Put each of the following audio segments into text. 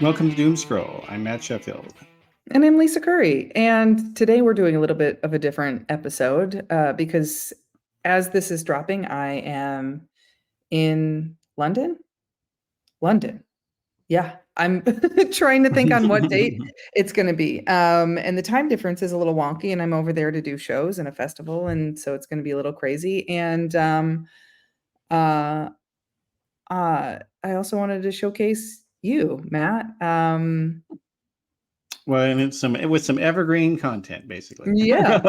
Welcome to Doomscroll. I'm Matt Sheffield. And I'm Lisa Curry. And today we're doing a little bit of a different episode because as this is dropping, I am in London. London. Yeah, I'm trying to think on what date it's going to be. And the time difference is a little wonky, and I'm over there to do shows and a festival. And so it's going to be a little crazy. And uh, I also wanted to showcase you, Matt. Well, and it's with some evergreen content, basically. Yeah.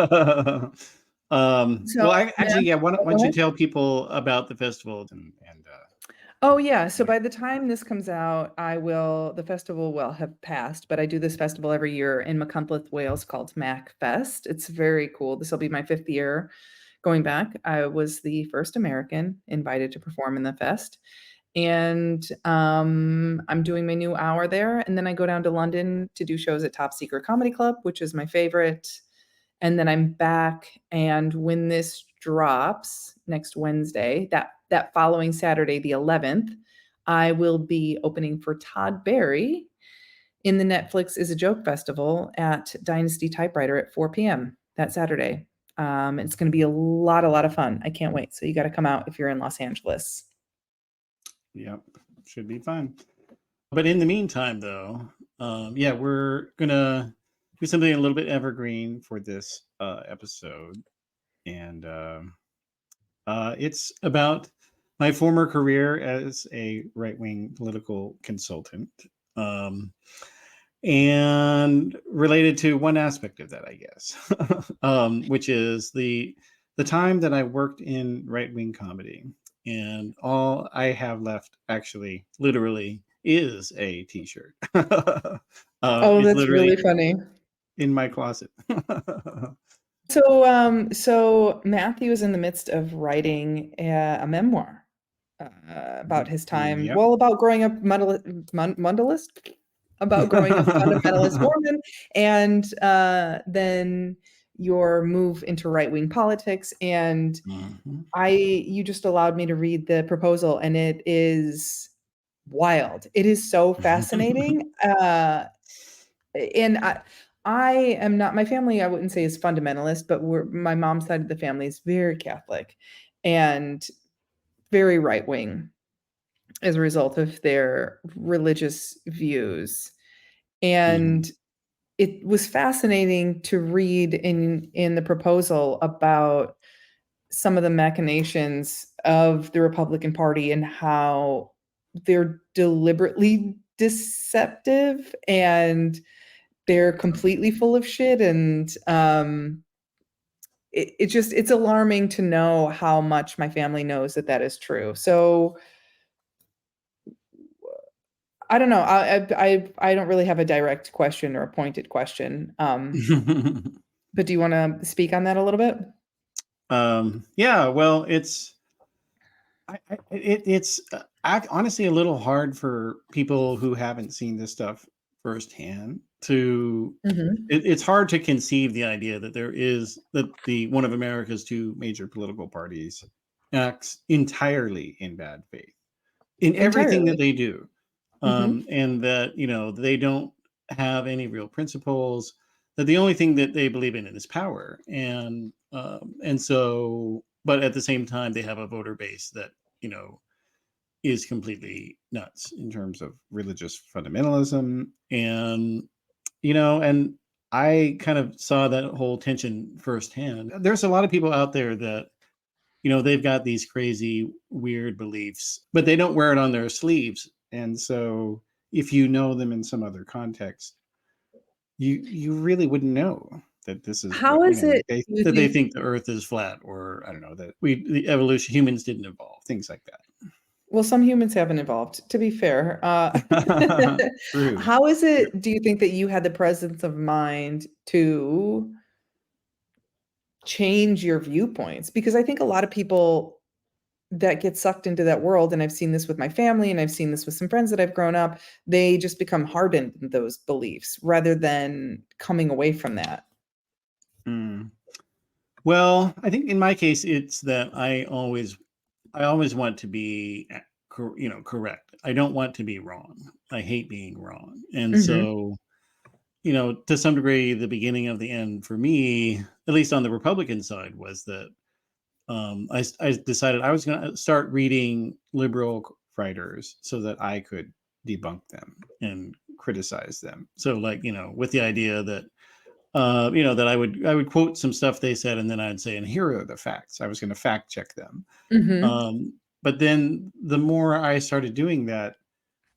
So, Well, I actually, Matt, yeah. Why go don't you ahead. tell people about the festival and Oh yeah, so by the time this comes out, the festival will have passed, but I do this festival every year in Machynlleth, Wales called Mac Fest. It's very cool. This will be my fifth year going back. I was the first American invited to perform in the fest. And I'm doing my new hour there. And then I go down to London to do shows at Top Secret Comedy Club, which is my favorite. And then I'm back. And when this drops next Wednesday, that following Saturday, the 11th, I will be opening for Todd Barry in the Netflix is a Joke Festival at Dynasty Typewriter at 4 p.m. that Saturday. It's going to be a lot of fun. I can't wait. So you got to come out if you're in Los Angeles. yep, should be fun. But in the meantime, though, yeah, we're gonna do something a little bit evergreen for this episode, and it's about my former career as a right-wing political consultant. Um, and related to one aspect of that, I guess, which is the time that I worked in right-wing comedy, and all I have left, actually, literally, is a T-shirt. Oh, It's that's really literally funny. in my closet. So Matthew is in the midst of writing a memoir about his time, Yep. well, about growing up fundamentalist, about growing up fundamentalist Mormon, and then your move into right-wing politics. And Mhm. you just allowed me to read the proposal, and it is wild. It is so fascinating. And I am not, my family, I wouldn't say is fundamentalist, but my mom's side of the family is very Catholic and very right wing as a result of their religious views. Mhm. And it was fascinating to read in the proposal about some of the machinations of the Republican Party and how they're deliberately deceptive and they're completely full of shit. And it's alarming to know how much my family knows that that is true. So I don't know. I don't really have a direct question or a pointed question. But do you want to speak on that a little bit? Yeah, well, it's honestly a little hard for people who haven't seen this stuff firsthand to. Hmm. It's hard to conceive the idea that the one of America's two major political parties acts entirely in bad faith in everything that Entirely. they do, Hmm. and that they don't have any real principles. That the only thing that they believe in is power, and so, but at the same time, they have a voter base that you know is completely nuts in terms of religious fundamentalism, and I kind of saw that whole tension firsthand. There's a lot of people out there that they've got these crazy weird beliefs, but they don't wear it on their sleeves, and so if you know them in some other context, you really wouldn't know that this is How what is it, do that they you think the earth is flat, or I don't know, that the evolution, humans didn't evolve, things like Well, some humans haven't evolved, to be fair. that. True. How is it, do you think that you had the presence of mind to change your viewpoints? Because I think a lot of people that get sucked into that world, and I've seen this with my family and I've seen this with some friends that I've grown up, they just become hardened in those beliefs rather than coming away from that. Mm. Well, I think in my case, it's that I always want to be correct. I don't want to be wrong. I hate being wrong. And Mhm. so, to some degree, the beginning of the end for me, at least on the Republican side, was that I decided I was going to start reading liberal writers so that I could debunk them and criticize them. So, like, with the idea that that I would quote some stuff they said, and then I'd say, and here are the facts. I was going to fact check them. Mhm. But then the more I started doing that,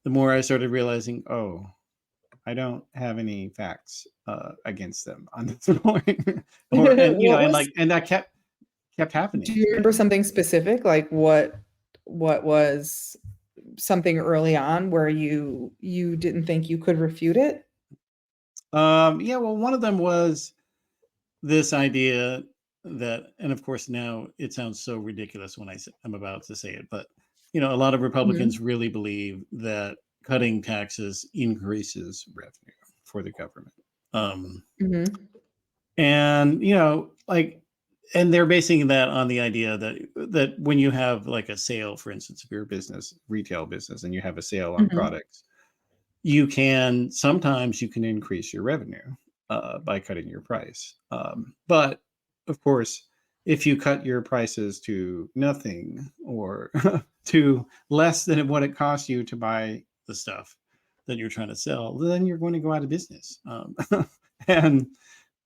the more I started realizing, oh, I don't have any facts against them on this point, What was and that kept Do happening you to remember me. something specific? Like what was something early on where you didn't think you could refute it? Yeah, well, one of them was this idea that, and of course now it sounds so ridiculous when I'm about to say it, but a lot of Mhm. Republicans really believe that cutting taxes increases revenue for the government. Um, Mhm. and like, and they're basing that on the idea that when you have like a sale, for instance, if you're a business, retail business, and you have a sale on Mhm. products, sometimes you can increase your revenue by cutting your price. But of course, if you cut your prices to nothing or to less than what it costs you to buy the stuff that you're trying to sell, then you're going to go out of business. And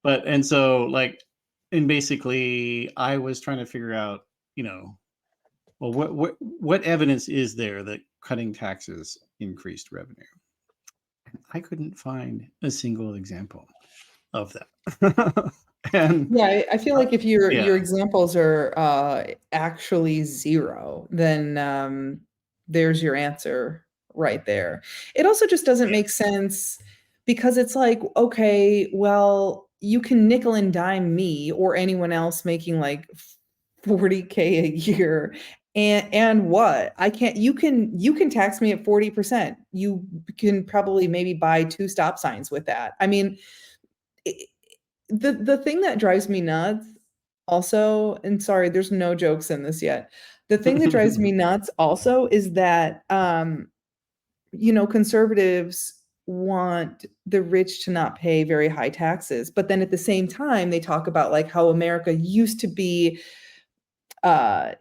and so, like, and basically I was trying to figure out, well, what evidence is there that cutting taxes increased revenue? I couldn't find a single example of that. And Yeah, I feel uh, like if your yeah, examples are actually zero, then there's your answer right there. It also just doesn't yeah, make sense because it's like, okay, well, you can nickel and dime me or anyone else making like 40K a year. And what? I can't you can tax me at 40%. You can probably maybe buy two stop signs with that. I mean, it, the thing that drives me nuts also, and sorry, there's no jokes in this yet. The thing that drives me nuts also is that conservatives want the rich to not pay very high taxes, but then at the same time they talk about like how America used to be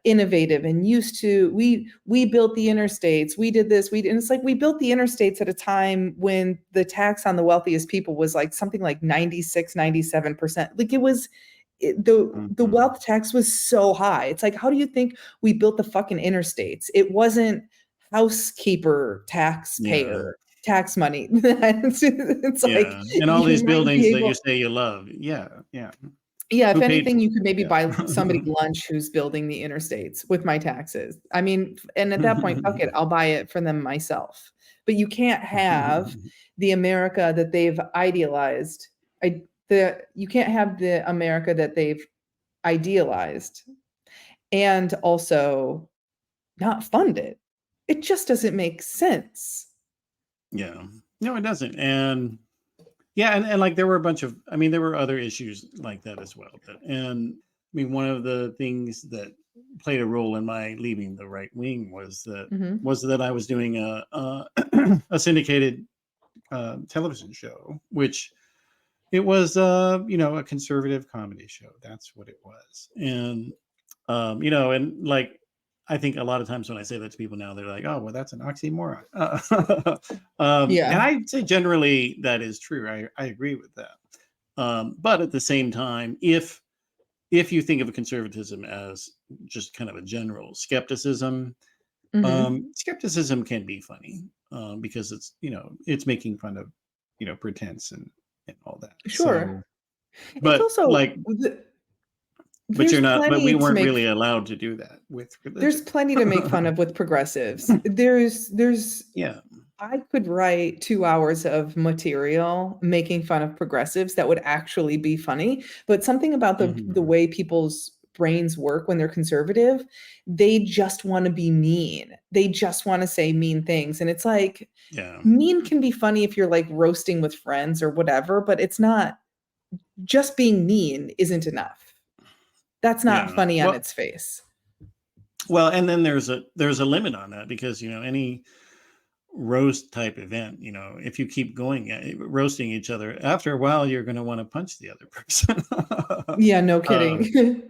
innovative and used to we built the interstates, we did this, and it's like we built the interstates at a time when the tax on the wealthiest people was like something like 96, 97%. Like the Mhm. wealth tax was so high. It's like, how do you think we built the fucking interstates? It wasn't housekeeper Yeah, taxpayer tax money. It's like yeah, and all you these might be buildings that you able. say you love. Yeah, yeah. Yeah, if Who paid anything, for you could maybe it? buy somebody Yeah. lunch who's building the interstates with my taxes. I mean, and at that point, fuck it, I'll buy it for them myself. But you can't have the America that they've idealized. You can't have the America that they've idealized and also not fund it. It just doesn't make sense. Yeah. No, it doesn't. And yeah, and like there were a bunch of, I mean, there were other issues like that as well. And I mean, one of the things that played a role in my leaving the right wing Hmm. was that I was doing a a syndicated television show, which it was a conservative comedy show. That's what it was. And and like I think a lot of times when I say that to people now, they're like, "Oh, well, that's an oxymoron." And Yeah. I'd say generally that is true. I agree with that. But at the same time, if you think of conservatism as just kind of a general skepticism, Hmm. skepticism can be funny because it's making fun of pretense and all that. Sure. So, It's but also like, but there's you're not. But we plenty to weren't make really allowed to do that with there's religion. plenty to make fun of with progressives. There's Yeah. I could write 2 hours of material making fun of progressives that would actually be funny. But something about the Mhm. way people's brains work when they're conservative, they just want to be mean. They just want to say mean things. And it's like Yeah. mean can be funny if you're like roasting with friends or whatever, but it's not just being mean isn't enough. That's not Yeah. funny on Well, its face. Well, and then there's a limit on that, because any roast type event, if you keep going roasting each other, after a while you're going to want to punch the other person. Yeah, no kidding.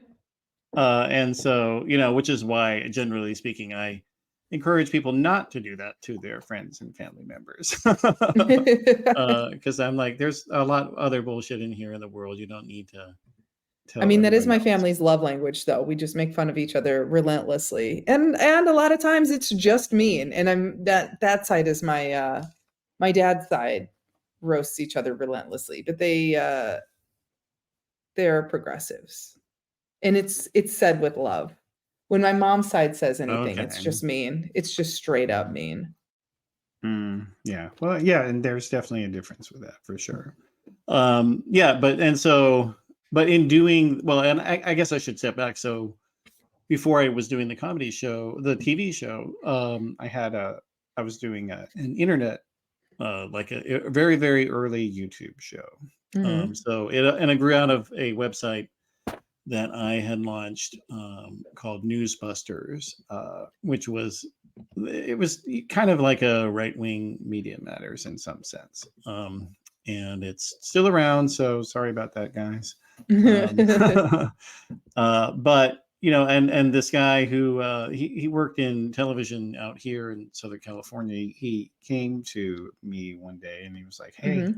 And so, which is why, generally speaking, I encourage people not to do that to their friends and family members. Because I'm like, there's a lot of other bullshit in here in the world. You don't need to tell I mean, that is everyone my else. family's love language, though. We just make fun of each other relentlessly. And a lot of times it's just mean. And I'm that side is my my dad's side roasts each other relentlessly, but they're progressives. And it's said with love. When my mom's side says anything, it's Okay. just mean. It's just straight up mean. Yeah. Well, yeah, and there's definitely a difference with that for sure. Yeah, but in doing well, and I guess I should step back. So before I was doing the comedy show, the TV show, I was doing an internet, like a very, very early YouTube show. Mhm. So it grew out of a website that I had launched, called Newsbusters, which was kind of like a right-wing Media Matters in some sense. And it's still around, so sorry about that, guys. But and this guy who he worked in television out here in Southern California, he came to me one day and he was like, "Hey,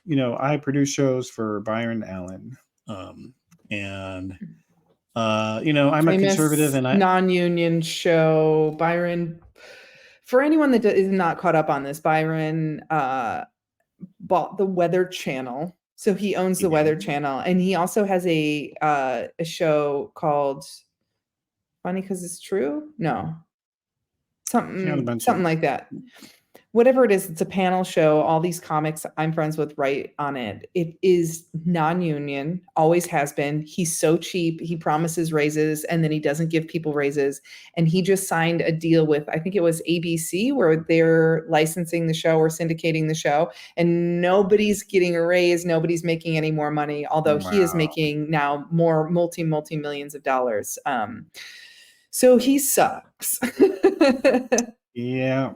Mhm. I produce shows for Byron Allen, and I'm a conservative, Famous and I non-union show. Byron, for anyone that is not caught up on this, Byron bought the Weather Channel. So he owns the Weather yeah, Channel, and he also has a show called Funny Because It's True. No, he had a bunch of something like that. Whatever it is, it's a panel show. All these comics I'm friends with write on it. It is non-union, always has been. He's so cheap. He promises raises and then he doesn't give people raises. And he just signed a deal with, I think it was ABC, where they're licensing the show or syndicating the show. And nobody's getting a raise. Nobody's making any more money, although he is wow. making now more multi millions of dollars. So he sucks. Yeah.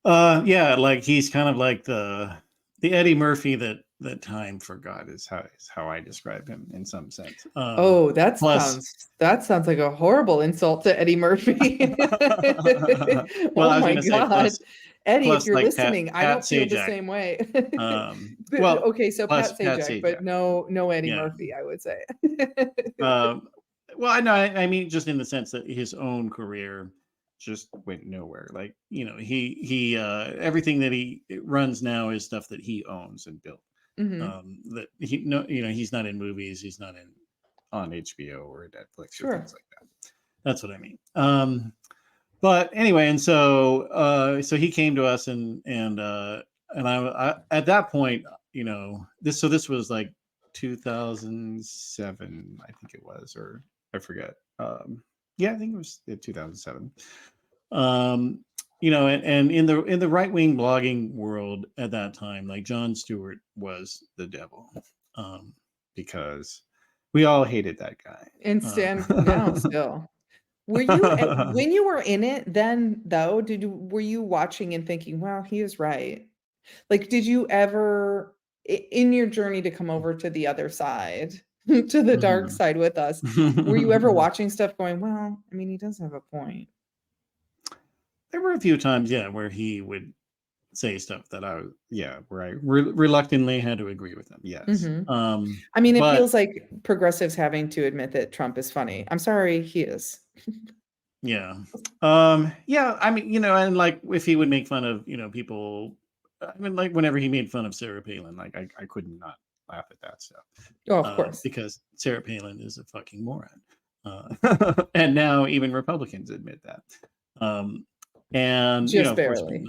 Yeah, like he's kind of like the Eddie Murphy that time forgot, is how I describe him in some sense. Oh, Plus, that sounds like a horrible insult to Eddie Murphy. well, Oh I was my gonna say God. Eddie, if you're like Pat listening, I Pat don't feel the Sajak. same way. Well, Okay, so plus Pat Pat Sajak, but Sajak. no Eddie Yeah. Murphy, I would say. Well, I know. I mean, just in the sense that his own career just went nowhere. Like, he everything that he runs now is stuff that he owns and built. Mhm. That he no, he's not in movies. He's not on HBO or Netflix or things Sure. like that. That's what I mean. But anyway, and so he came to us, and I at that point, this was like 2007, I think it was, or I forget. Yeah, I think it was 2007. And in the right wing blogging world at that time, like Jon Stewart was the devil, because we all hated that guy. And stand now still. Were you when you were in it then though, were you watching and thinking, well, he is right? Like, did you ever, in your journey to come over to the other side, to the dark Mhm. side with us, were you ever watching stuff going, well, I mean, he does have a point? There were a few times, yeah, where he would say stuff that where I reluctantly had to agree with him. Yes. Mhm. I mean, it But feels like progressives having to admit that Trump is funny. I'm sorry, he is. yeah, yeah. I mean, and like if he would make fun of people, I mean, like whenever he made fun of Sarah Palin, like I couldn't not laugh at that stuff, Oh, of course. because Sarah Palin is a fucking moron, and now even Republicans admit that, and Just of course, barely.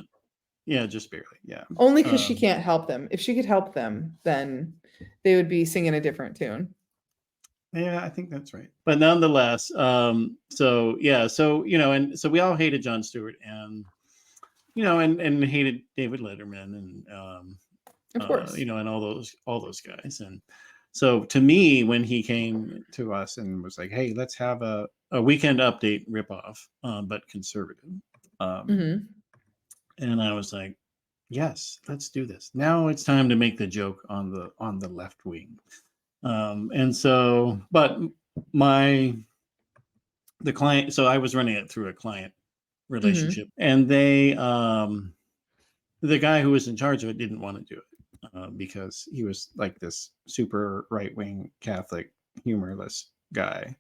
yeah, just barely, yeah. Only because she can't help them. If she could help them, then they would be singing a different tune. Yeah, I think that's right. But nonetheless, so yeah, so and so we all hated Jon Stewart, and and hated David Letterman, and Of course. and all those guys, and So to me, when he came to us and was like, "Hey, let's have a Weekend Update ripoff, but conservative," Mhm. and I was like, "Yes, let's do this. Now it's time to make the joke on the left wing." And so, but my the client, so I was running it through a client Mhm. relationship, and the guy who was in charge of it didn't want to do it because he was like this super right wing Catholic humorless guy,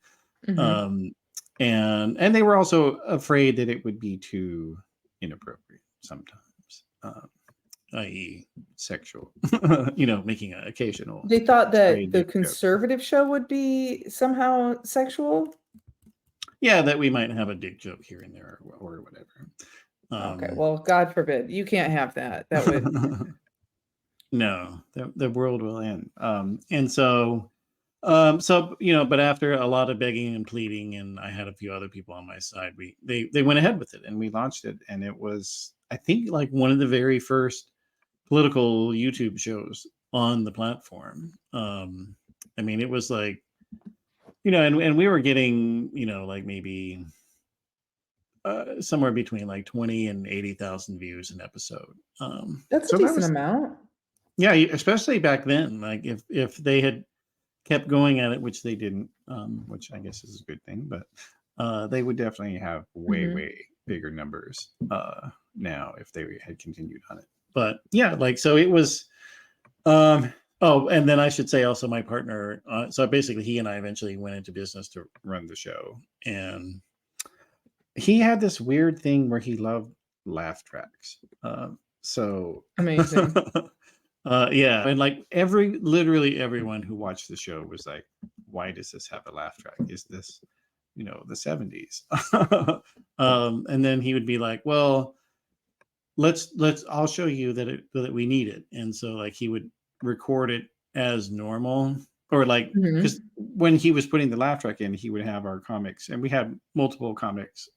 Mhm. um, and they were also afraid that it would be too inappropriate sometimes, i.e., sexual, making an occasional They thought stray that the dick joke. conservative show would be somehow sexual? Yeah, that we might have a dick joke here and there or whatever. Okay, Um, well, God forbid. You can't have that. That would no, the world will end. And so, but after a lot of begging and pleading, and I had a few other people on my side, they went ahead with it, and we launched it, and it was, I think, like one of the very first political YouTube shows on the platform. I mean, it was like, and we were getting, like maybe somewhere between like 20 and 80,000 views an episode. that's a So that decent was, amount. yeah, especially back then. Like if they had kept going at it, which they didn't, which I guess is a good thing, but they would definitely have way, Mhm. way bigger numbers now if they had continued on it. But yeah, like, so it was, oh, and then I should say also my partner, so basically he and I eventually went into business to run the show. And he had this weird thing where he loved laugh tracks. So Amazing. yeah, and like literally everyone who watched the show was like, "Why does this have a laugh track? Is this, the '70s?" And then he would be like, "Well, I'll show you that we need it." And so like he would record it as normal, or like, because Mhm. when he was putting the laugh track in, he would have our comics, and we had multiple comics.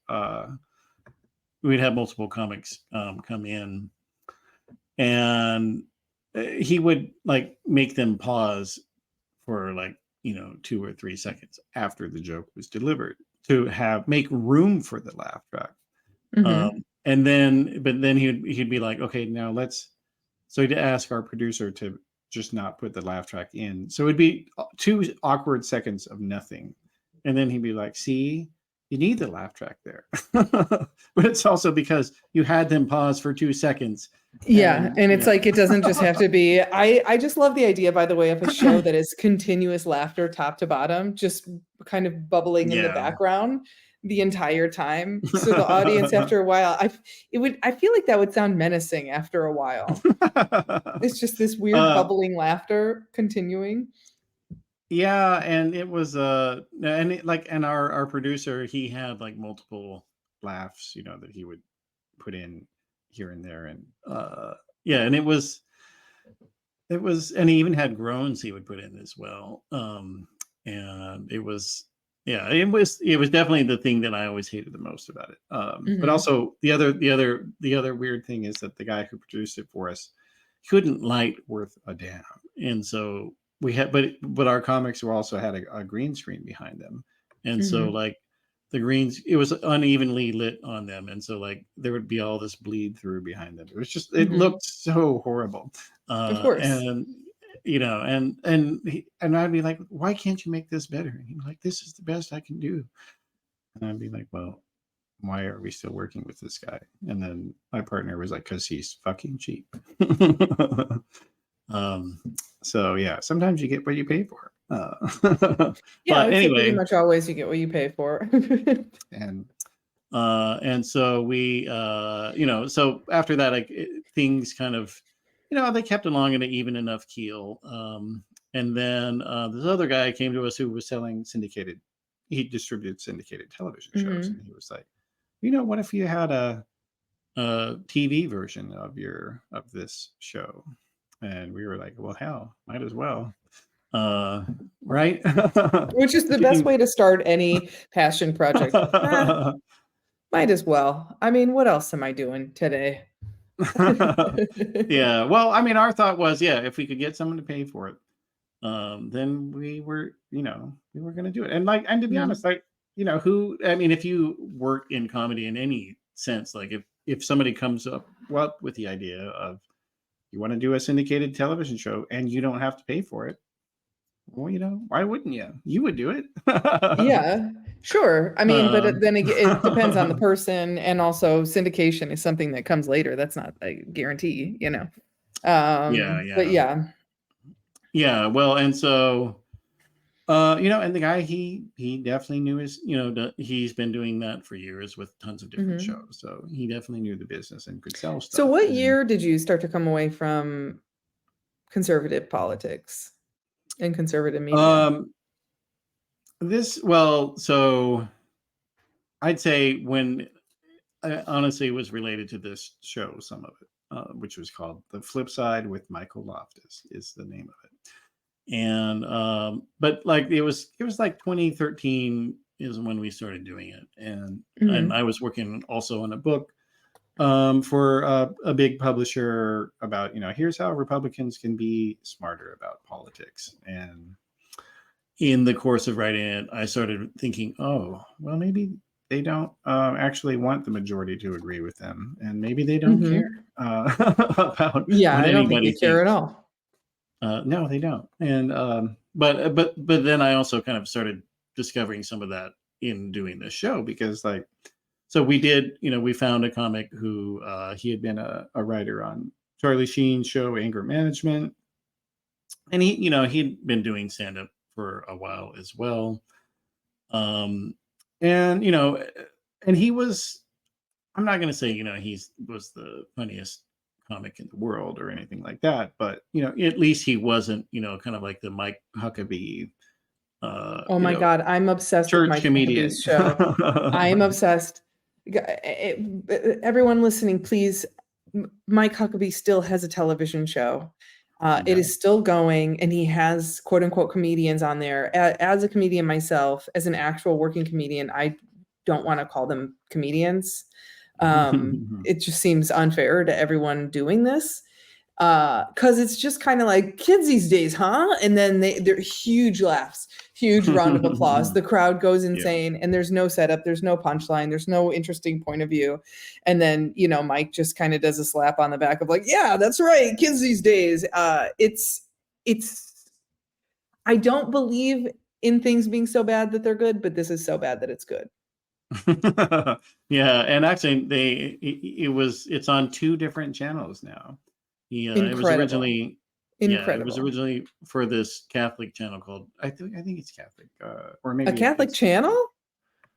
We'd have multiple comics come in, and he would like make them pause for like 2 or 3 seconds after the joke was delivered to make room for the laugh track. um, Mhm. and then but then he'd be like, okay, now let's, so he'd ask our producer to just not put the laugh track in, so it'd be 2 awkward seconds of nothing, and then he'd be like, see, you need the laugh track there. But it's also because you had them pause for 2 seconds, Yeah, and and it's like it doesn't just have to be I just love the idea, by the way, of a show that is continuous laughter top to bottom, just kind of bubbling in the yeah. background the entire time. So the audience after a while, I feel like that would sound menacing after a while. It's just this weird uh, bubbling laughter continuing. yeah, and it was and and our producer, he had like multiple laughs, that he would put in here and there, and yeah, and it was, and he even had groans he would put in as well. And it was, yeah, it was definitely the thing that I always hated the most about it. But Mhm. also the other weird thing is that the guy who produced it for us couldn't light worth a damn, and so we had, but our comics were also had a green screen behind them, and so Mhm. like the greens, it was unevenly lit on them, and so like there would be all this bleed through behind them. It Mhm. looked so horrible. Of course. And and I'd be like, why can't you make this better? And he'd be like, this is the best I can do. And I'd be like, well, why are we still working with this guy? And then my partner was like, because he's fucking cheap. um so yeah, sometimes you get what you pay for. Yeah, I But would say pretty anyway, much always you get what you pay for. and so we so after that, like, things kind of, they kept along in an even enough keel. And then this other guy came to us who was selling syndicated, he distributed syndicated television shows, and Mhm. he was like, what if you had a TV version of this show? And we were like, well, hell, might as well, right? Which is the You best can- way to start any passion project. Might as well. I mean, what else am I doing today? Yeah. Well, I mean, our thought was, yeah, if we could get someone to pay for it, then we were going to do it. And to be honest, Mhm. like, I mean, if you work in comedy in any sense, like if somebody comes up with the idea of you want to do a syndicated television show and you don't have to pay for it, well, why wouldn't you? You would do it. Yeah, sure. I mean, but um, then it depends on the person, and also syndication is something that comes later. That's not a guarantee, you know? yeah, But yeah, yeah. yeah. Well, and so and the guy, he definitely knew his, he's been doing that for years with tons of different shows. Mhm. So he definitely knew the business and could sell So stuff. what And year did you start to come away from conservative politics and conservative media? um so I'd say when honestly it was related to this show, some of it, which was called The Flip Side with Michael Loftus is the name of it. And but like it was like 2013 is when we started doing it. And I Mhm. was working also on a book for a big publisher about, here's how Republicans can be smarter about politics. And in the course of writing it, I started thinking, oh, well, maybe they don't actually want the majority to agree with them, and maybe they don't care Mhm. about Yeah, what I don't think they anybody care at thinks. all. No, they don't. And but then I also kind of started discovering some of that in doing this show, because like, so we did, we found a comic who he had been a writer on Charlie Sheen's show Anger Management, and he'd been doing stand up for a while as well. Um, and and he was, I'm not going to say, he's was the funniest comic in the world or anything like that, but at least he wasn't, kind of like the Mike Huckabee, uh, Oh you my know, God, I'm obsessed with church Mike Huckabee's comedian. show. I am obsessed. Everyone listening, please. Mike Huckabee still has a television show. He It does. is still going, and he has quote unquote comedians on there. As a comedian myself, as an actual working comedian, I don't want to call them comedians. It just seems unfair to everyone doing this. Because it's just kind of like kids these days, huh? And then they're huge laughs, huge round of applause. The crowd goes Yeah. insane, and there's no setup, there's no punchline, there's no interesting point of view. And then, Mike just kind of does a slap on the back of like, yeah, that's right, kids these days. It's I don't believe in things being so bad that they're good, but this is so bad that it's good. Yeah, and actually it's on two different channels now. It was Incredible. originally, yeah, it was Incredible. originally for this Catholic channel called, I think it's Catholic, or A maybe Catholic it's channel?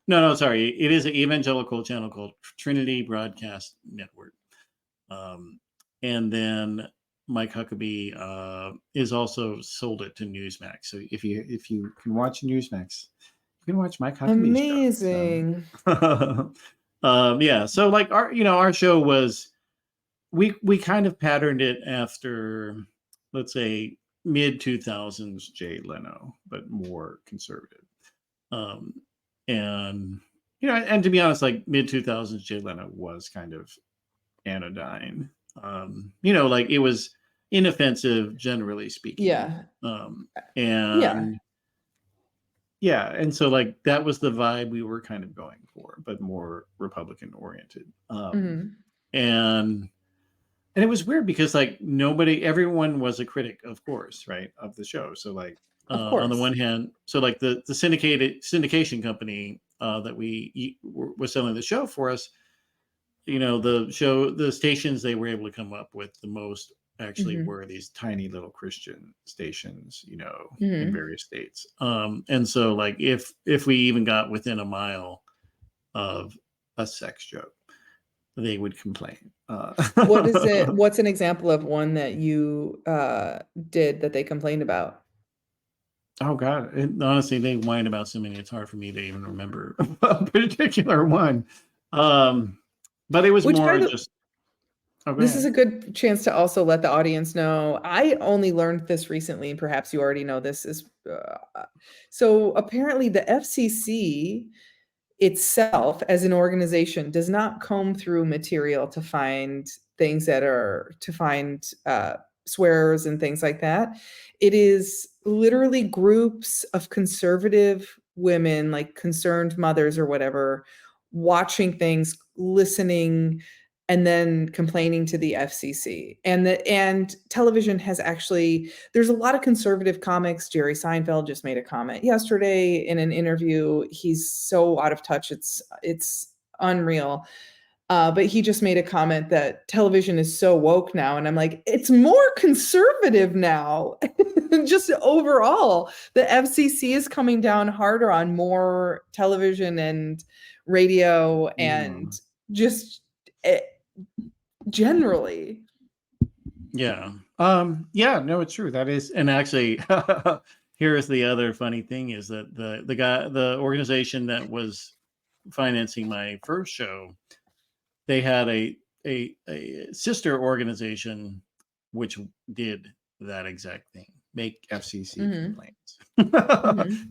no, sorry, it is an evangelical channel called Trinity Broadcast Network. Um, and then Mike Huckabee is also sold it to Newsmax. So if you can watch Newsmax, you can watch Mike Huckabee's show. Amazing. So, yeah. So like our show was, we kind of patterned it after, let's say, mid 2000s Jay Leno, but more conservative. Um, and and to be honest, like mid 2000s Jay Leno was kind of anodyne. Like it was inoffensive, generally speaking. Yeah. Yeah. And yeah, and so like that was the vibe we were kind of going for, but more Republican oriented. Mhm. And it was weird because like everyone was a critic, of course, right, of the show. So like Of on the course. one hand, so like the syndication company that was selling the show for us, the stations they were able to come up with the most actually Mhm. were these tiny little Christian stations, in Mhm. various states. And so like if we even got within a mile of a sex joke, they would complain. What's an example of one that you, did that they complained about? Oh God! Honestly, they whine about so many. It's hard for me to even remember a particular one. Um, but it was Which by more the just. Oh, go This is ahead. a good chance to also let the audience know. I only learned this recently, and perhaps you already know this is, so apparently the FCC itself as an organization does not comb through material to find things that are to find swears and things like that. It is literally groups of conservative women, like concerned mothers or whatever, watching things, listening, and then complaining to the FCC. And television has actually, there's a lot of conservative comics. Jerry Seinfeld just made a comment yesterday in an interview. He's so out of touch. It's unreal. But he just made a comment that television is so woke now. And I'm like, it's more conservative now. Just overall, the FCC is coming down harder on more television and radio and just generally. Yeah. Yeah, no, it's true. That is, and actually here's the other funny thing is that the organization that was financing my first show, they had a sister organization which did that exact thing, make FCC complaints.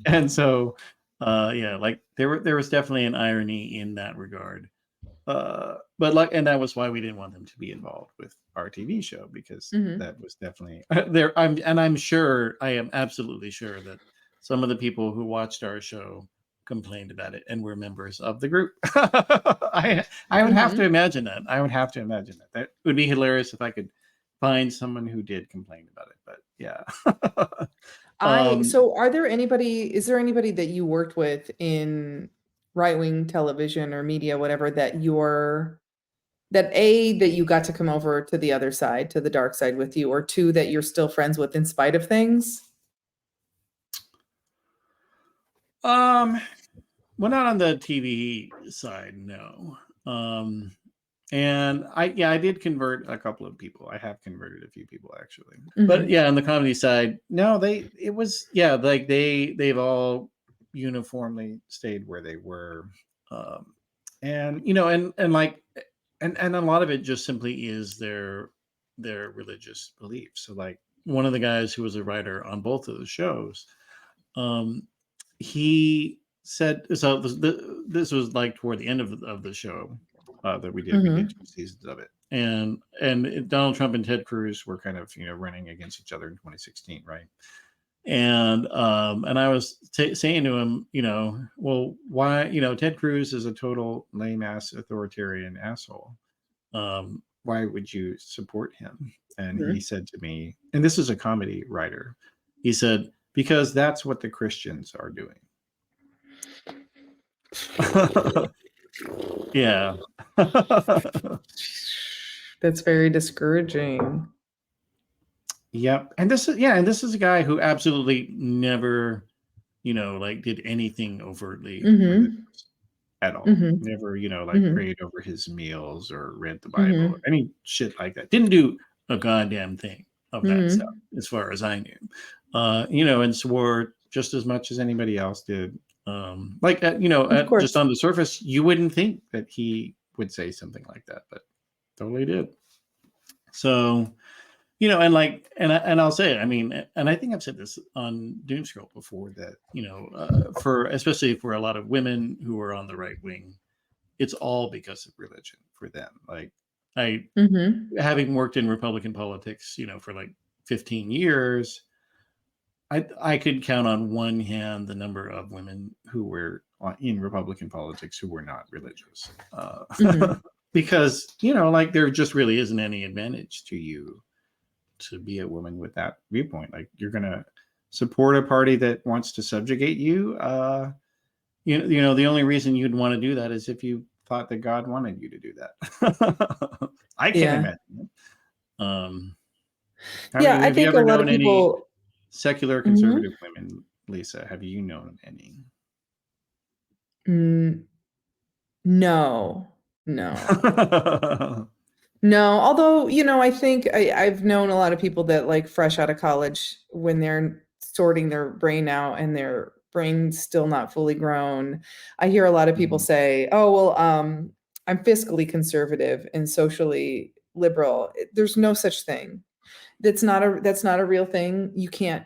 And so yeah, like there was definitely an irony in that regard. But like, and that was why we didn't want them to be involved with our TV show, because that was definitely there. I'm sure, I am absolutely sure that some of the people who watched our show complained about it and were members of the group. I would have to imagine that. I would have to imagine that. That would be hilarious if I could find someone who did complain about it. But yeah. So is there anybody that you worked with in right-wing television or media, whatever, that you got to come over to the other side, to the dark side with you, or two, that you're still friends with in spite of things? Well, not on the TV side, no. And I did convert a couple of people. I have converted a few people actually. But yeah, on the comedy side, no, they've all uniformly stayed where they were. And you know, and like and a lot of it just simply is their religious beliefs. So like one of the guys who was a writer on both of the shows, he said, so this was like toward the end of the show that we did. We did 2 seasons of it, and Donald Trump and Ted Cruz were kind of running against each other in 2016, right? And I was saying to him, well, why, Ted Cruz is a total lame ass authoritarian asshole. Why would you support him? And he said to me, and this is a comedy writer, he said, because that's what the Christians are doing. Yeah. That's very discouraging. Yep. And this is a guy who absolutely never, like did anything overtly religious at all. Never, prayed over his meals or read the Bible or any shit like that. Didn't do a goddamn thing of that stuff, as far as I knew. And swore just as much as anybody else did. Just on the surface, you wouldn't think that he would say something like that, but totally did. So, and I'll say it, I mean, and I think I've said this on Doomscroll before, that, especially for a lot of women who are on the right wing, it's all because of religion for them. Like having worked in Republican politics, for like 15 years, I could count on one hand the number of women who were in Republican politics who were not religious. Because, there just really isn't any advantage to you to be a woman with that viewpoint. Like, you're going to support a party that wants to subjugate you. The only reason you'd want to do that is if you thought that God wanted you to do that. I can't imagine it. I think a lot of people... secular conservative women, Lisa, have you known any? No. No, although, I think I've known a lot of people that, like, fresh out of college, when they're sorting their brain out and their brain's still not fully grown, I hear a lot of people say, oh, well, I'm fiscally conservative and socially liberal. There's no such thing. That's not a real thing. You can't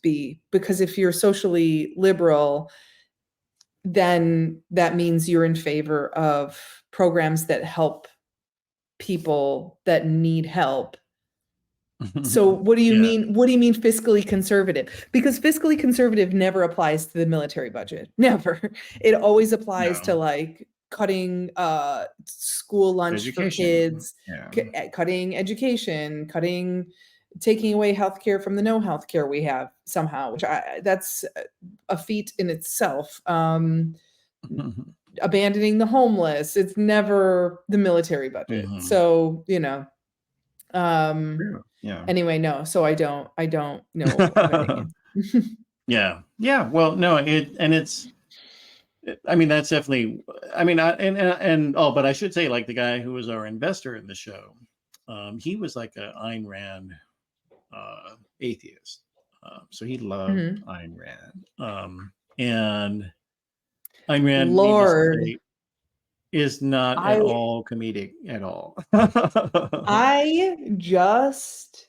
be, because if you're socially liberal, then that means you're in favor of programs that help people that need help, So what do you Yeah. mean? What do you mean fiscally conservative? Because fiscally conservative never applies to the military budget. Never. It always applies to No. like cutting school lunch for Education. kids, Yeah. cutting education, taking away healthcare from the no healthcare we have somehow, which that's a feat in itself. Abandoning the homeless. It's never the military budget. Mhm. So, you know, um True. Yeah. anyway, no, so I don't know of any. Yeah. Yeah. Well, no, I mean, that's definitely, I mean, oh, but I should say, like the guy who was our investor in the show, he was like a Ayn Rand atheist. So he loved Mhm. Ayn Rand. And Ayn Rand, needless to Lord, say, is not at I all comedic at all. I just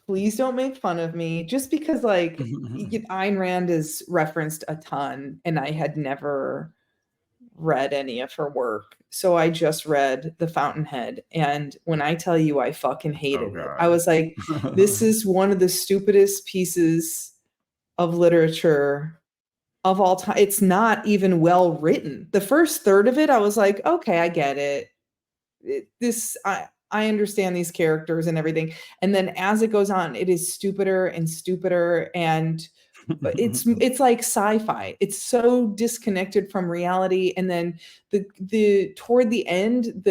please don't make fun of me just because like Ayn Rand is referenced a ton and I had never read any of her work. So I just read The Fountainhead. And when I tell you I fucking Oh hated it, I God. was like, this is one of the stupidest pieces of literature of all time. It's not even well written. The first third of it, I was like, okay, I get it. I understand these characters and everything. And then as it goes on, it is stupider and stupider and it's like sci-fi. It's so disconnected from reality. And then the toward the end,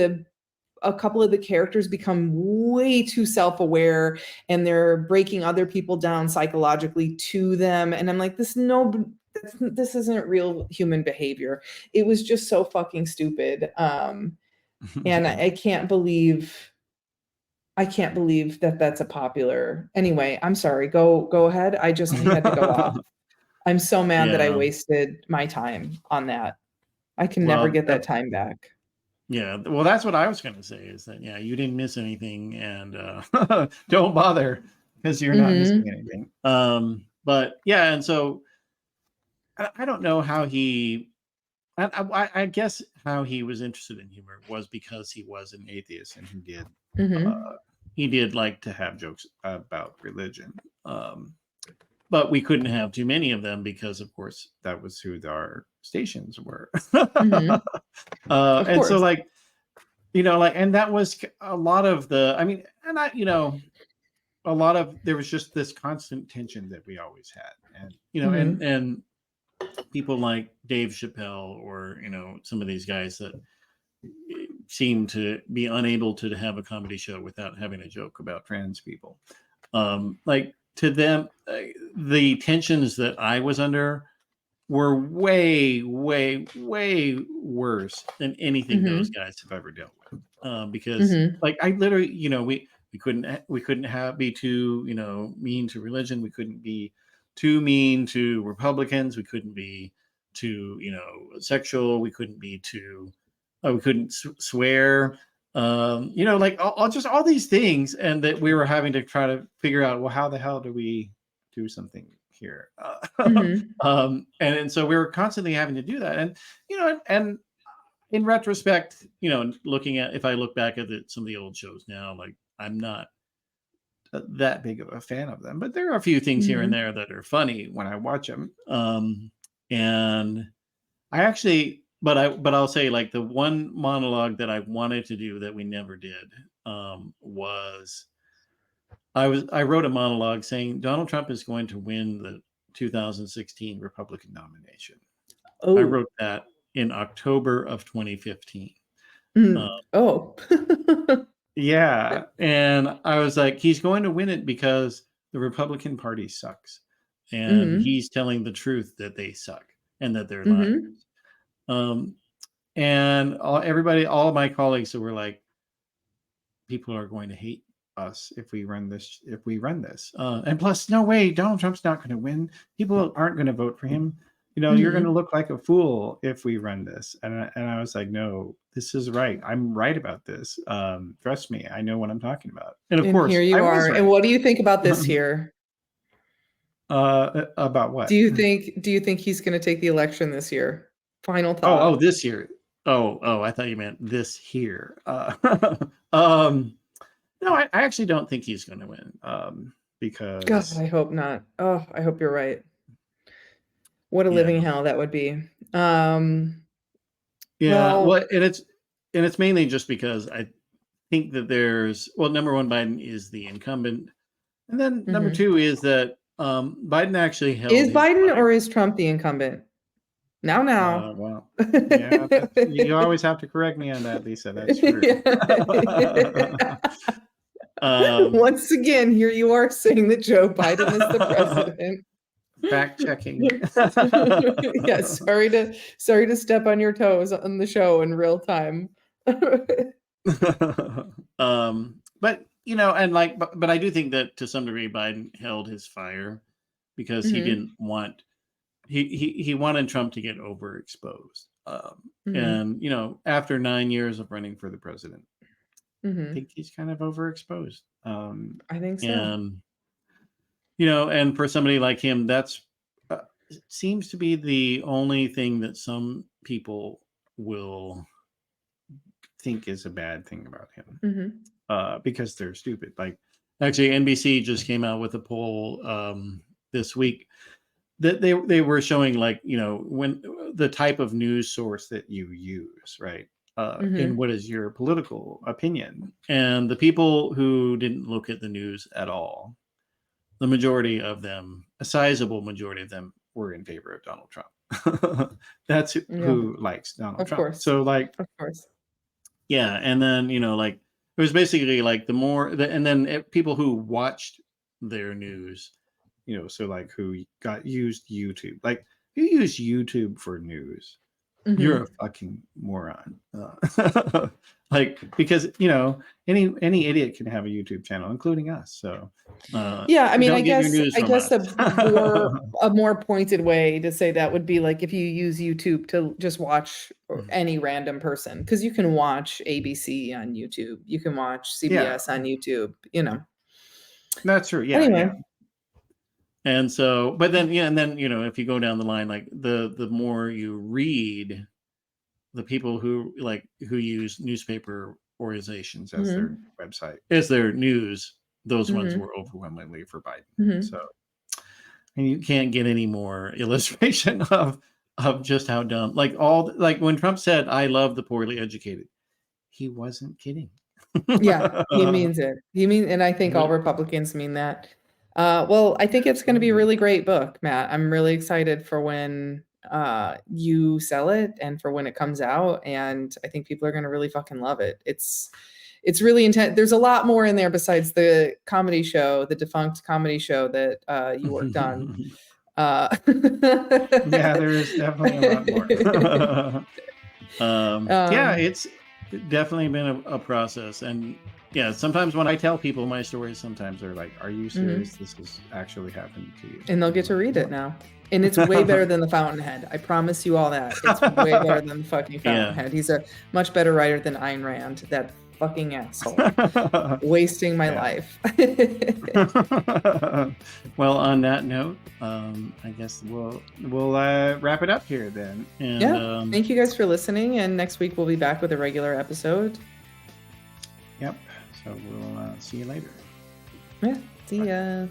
a couple of the characters become way too self-aware and they're breaking other people down psychologically to them. And I'm like, this isn't real human behavior. It was just so fucking stupid. And I can't believe that that's a popular. Anyway, I'm sorry. Go ahead. I had to go off. I'm so mad that I Yeah. wasted my time on that. I can never Well, get that time back. yeah. Well, that's what I was going to say is that, yeah, you didn't miss anything and don't bother because you're not missing Mm-hmm. anything. But yeah. And so I don't know how I guess how he was interested in humor was because he was an atheist and Mm-hmm. uh, he did like to have jokes about religion. Um, but we couldn't have too many of them because, of course, that was who our stations were. Mm-hmm. Of And so, course. like, and that was a lot of I mean, and a lot of, there was just this constant tension that we always had. And, Mm-hmm. and people like Dave Chappelle or, some of these guys that seem to be unable to have a comedy show without having a joke about trans people. Like to them, the tensions that I was under were way, way, way worse than anything those Mm-hmm. guys have ever dealt with. Because Mm-hmm. like I literally, we couldn't be too, mean to religion. We couldn't be too mean to Republicans. We couldn't be too, sexual. We couldn't swear. Like just all these things, and that we were having to try to figure out, well, how the hell do we do something here? Mm-hmm. And so we were constantly having to do that. And, and in retrospect, if I look back at some of the old shows now, like I'm not that big of a fan of them, but there are a few things here and Mm-hmm. there that are funny when I watch them. And I actually, but I'll say, like, the one monologue that I wanted to do that we never did, was I wrote a monologue saying Donald Trump is going to win the 2016 Republican nomination. I Oh. wrote that in October of 2015. Uh, Mm. Oh. yeah, and I was like, he's going to win it because the Republican Party sucks, and Mm-hmm. he's telling the truth that they suck and that they're liars. Mm-hmm. Um, and all of my colleagues were like, people are going to hate us if we run this. And plus, no way, Donald Trump's not going to win. People aren't going to vote for him. You're going to Mm-hmm. look like a fool if we run this. And I was like, no, this is right. I'm right about this. Trust me, I know what I'm talking about. And of And here course, I you was are. And right. what do you think about this year? About Do what? you think he's going to take the election this year? Final Oh, thought. this year. Oh, I thought you meant this here. Um, No, I actually don't think he's going to win. God, Because I hope not. Oh, I hope you're right. What a yeah, living hell that would be. Um, yeah. well, Well, and it's mainly just because I think that number one, Biden is the incumbent, and then number mhm. two is that Biden actually held Is his Biden fire. or is Trump the incumbent? Now. Well, yeah, you always have to correct me on that, Lisa. That's true. um, Once again, here you are saying that Joe Biden is the president. Fact checking. Yeah, sorry to step on your toes on the show in real time. But but I do think that to some degree Biden held his fire because he Mhm, didn't want he wanted Trump to get overexposed. mhm, And after 9 years of running for the president, I mhm. think he's kind of overexposed. I think so. And and for somebody like him, that's seems to be the only thing that some people will think is a bad thing about him, Mhm, because they're stupid. Like, actually, NBC just came out with a poll this week that they were showing, like, when the type of news source that you use, right? And mhm, what is your political opinion? And the people who didn't look at the news at all, the majority of them, a sizable majority of them, were in favor of Donald Trump. That's yeah, who likes Donald of Trump. course, So, like, of course. yeah, and then like it was basically like and then people who watched their news, so like who used YouTube, like if you use YouTube for news, you're a Mhm. fucking moron. Like, because any idiot can have a YouTube channel, including us. So Yeah, I mean, don't get your news I from guess us. a more pointed way to say that would be like if you use YouTube to just watch any random person, because you can watch ABC on YouTube, you can watch Yeah, CBS on YouTube. that's true. Yeah, yeah. Anyway. And so, but then, yeah, and then, if you go down the line, like the more you read, the people who use newspaper organizations as their Mhm, website, as their news, those ones mhm, were overwhelmingly for Biden. So, mhm. and you can't get any more illustration of just how dumb, like when Trump said, "I love the poorly educated," he wasn't kidding. Yeah, he means it. And I think all Republicans mean that. Well, I think it's gonna be a Absolutely. really great book, Matt. I'm really excited for when, you sell it and for when it comes out, and I think people are gonna really fucking love it. It's really intense. There's a lot more in there besides the comedy show, the defunct comedy show that, you worked on. Uh Yeah, there is definitely a lot more. Yeah, Um, it's definitely been a process. And yeah, sometimes when I tell people my stories, sometimes they're like, "Are you serious? mhm. This has actually happened to you?" And they'll And get I'm to read it like, now. And it's way better than The Fountainhead. I promise you all that. It's way better than the fucking yeah. Fountainhead. He's a much better writer than Ayn Rand, that fucking asshole. Wasting my Yeah. life. Well, on that note, I guess we'll wrap it up here then. And Yeah. Thank you guys for listening. And next week we'll be back with a regular episode. yep. So we'll see you later. Yeah. See Bye. ya.